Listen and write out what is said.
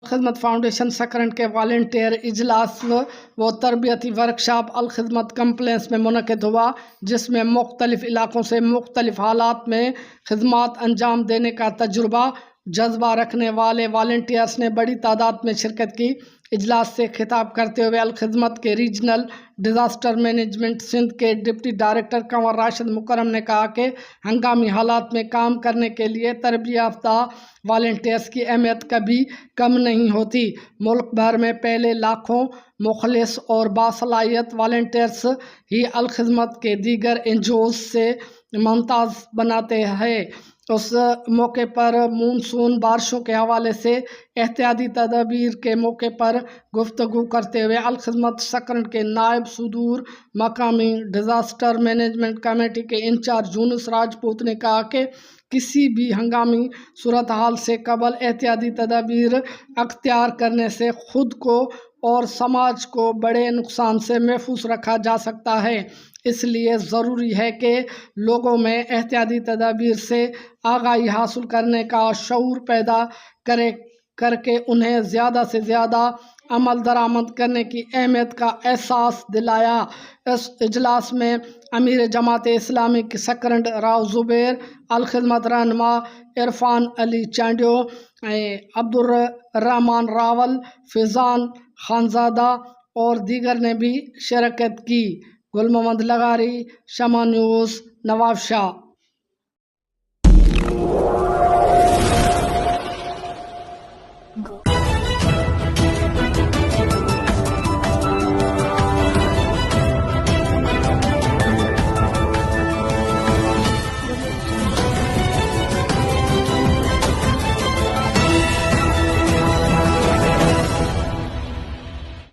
خدمت فاؤنڈیشن سکرنٹ کے والنٹیئر اجلاس و تربیتی ورکشاپ الخدمت کمپلیکس میں منعقد ہوا، جس میں مختلف علاقوں سے مختلف حالات میں خدمات انجام دینے کا تجربہ جذبہ رکھنے والے والنٹیئرز نے بڑی تعداد میں شرکت کی۔ اجلاس سے خطاب کرتے ہوئے الخدمت کے ریجنل ڈیزاسٹر مینجمنٹ سندھ کے ڈپٹی ڈائریکٹر کنور راشد مکرم نے کہا کہ ہنگامی حالات میں کام کرنے کے لیے تربیت یافتہ والنٹیئرز کی اہمیت کبھی کم نہیں ہوتی۔ ملک بھر میں پھیلے لاکھوں مخلص اور باصلاحیت والنٹیئرز ہی الخدمت کے دیگر این جی اوز سے ممتاز بناتے ہیں۔ اس موقع پر مونسون بارشوں کے حوالے سے احتیاطی تدابیر کے موقع پر گفتگو کرتے ہوئے الخدمت سکرنٹ کے نائب صدور مقامی ڈیزاسٹر مینجمنٹ کمیٹی کے انچارج یونس راجپوت نے کہا کہ کسی بھی ہنگامی صورتحال سے قبل احتیاطی تدابیر اختیار کرنے سے خود کو اور سماج کو بڑے نقصان سے محفوظ رکھا جا سکتا ہے۔ اس لیے ضروری ہے کہ لوگوں میں احتیاطی تدابیر سے آگاہی حاصل کرنے کا شعور پیدا کر کے انہیں زیادہ سے زیادہ عمل درآمد کرنے کی اہمیت کا احساس دلایا۔ اس اجلاس میں امیر جماعت اسلامی کی سکرنٹ راؤ زبیر، الخدمت رہنما عرفان علی چانڈیو، عبدالرحمان راول، فیضان خانزادہ اور دیگر نے بھی شرکت کی۔ گل محمد لغاری، شمع نیوز، نواب شاہ۔